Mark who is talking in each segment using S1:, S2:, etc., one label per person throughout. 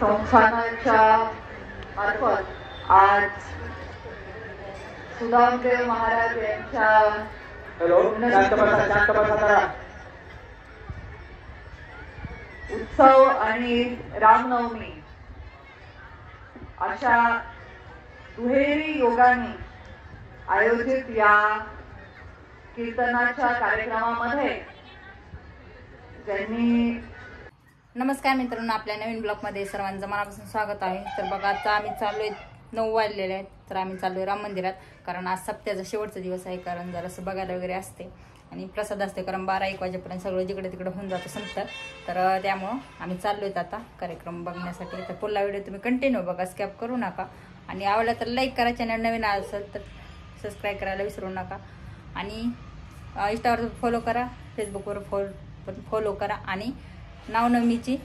S1: संस्थानाच्या मार्फत आज सुदामदेव महाराज यांच्या उत्सव आणि रामनवमी अशा दुहेरी योगाने आयोजित या कीर्तनाच्या कार्यक्रमामध्ये ज्यांनी
S2: नमस्कार मित्रांनो, आपल्या नवीन ब्लॉगमध्ये सर्वांचं मनापासून स्वागत आहे. तर बघा, आता आम्ही चाललोय 9 वाजलेले आहेत, तर आम्ही चाललोय राम मंदिरात. कारण आज सप्त्याचा शेवटचा दिवस आहे. कारण जरासं बघायला वगैरे असते आणि प्रसाद असते. कारण 12-1 वाजेपर्यंत सगळं जिकडे तिकडे होऊन जातं संपतं. तर त्यामुळं आम्ही चाललोय आता कार्यक्रम बघण्यासाठी. तर पुढला व्हिडिओ तुम्ही कंटिन्यू बघा, स्किप करू नका. आणि आवडला तर लाईक करा, चॅनल नवीन असेल तर सबस्क्राईब करायला विसरू नका. आणि इंस्टावर फॉलो करा, फेसबुकवर फॉलो करा. आणि नावनवमीची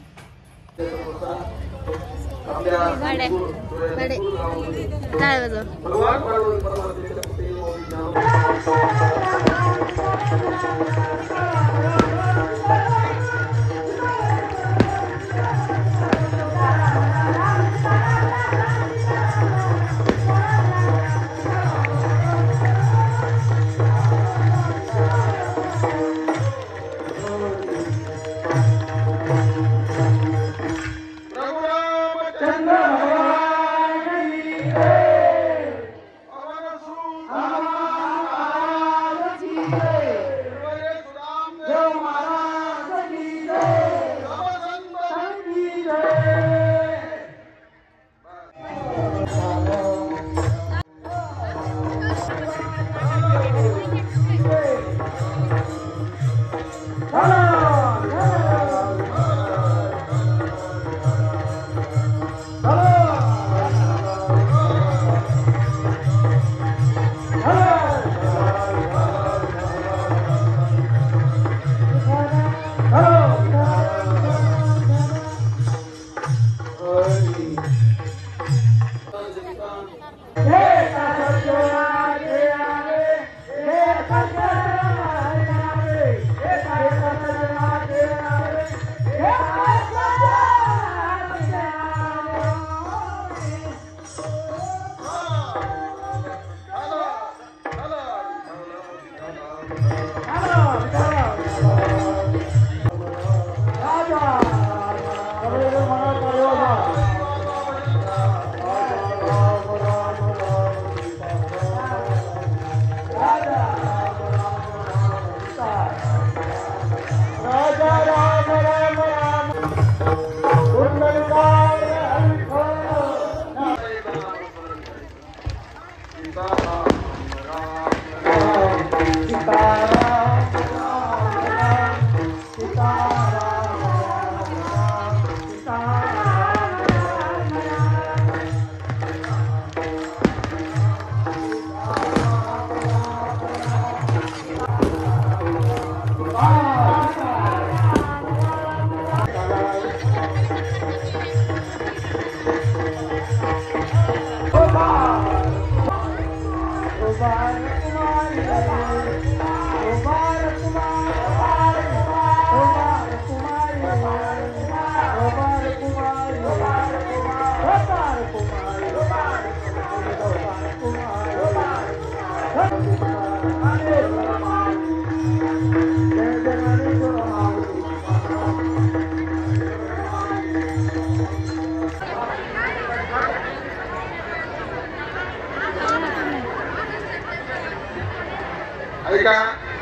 S3: ऐका.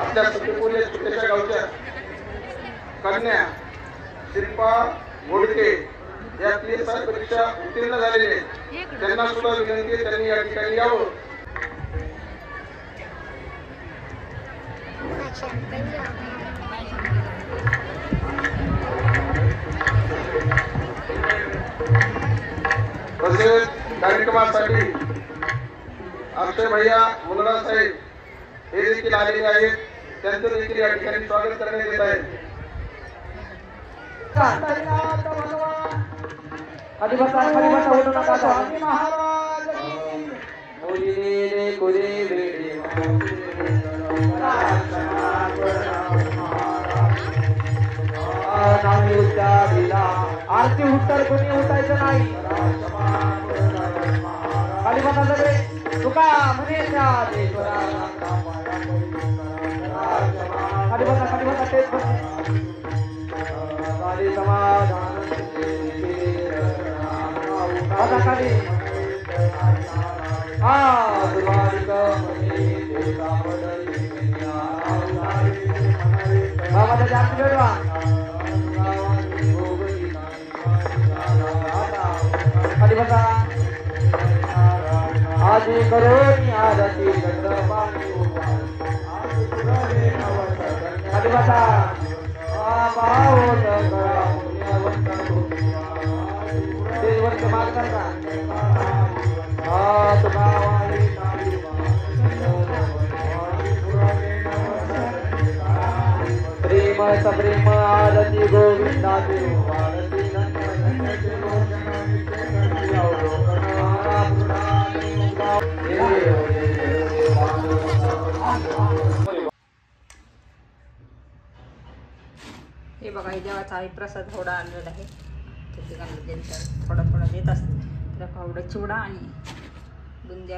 S3: आपल्या सत्यपूर्य छोट्याशा गावच्या कन्या शिल्पा घोडके या PSI परीक्षा उत्तीर्ण झालेले, त्यांना सुद्धा विनंती, त्यांनी या ठिकाणी यावं. तसेच कार्यक्रमासाठी अक्षय भैया मुंदडा साहेब हे देखील आलेले आहेत. त्यांचं देखील या ठिकाणी स्वागत करण्यात येत आहे.
S4: आरती उत्तर कोणी उठायचं नाही खाली बसा सगळे तुका म्हणे खाली बसा तेच बसा खाली हा बाबा जास्त भेटवा खाली बसा आजी करोनी आरती खाली बसा वर्ष माग करता प्रेम सप्रेम आरती गोविंदाची आरती
S2: हे बघा हे देवाचा आई प्रसाद थोडा आणलेला आहे प्रत्येकाला थोडा थोडा देत असते त्याला फावडा चिवडा आणि बुंद्या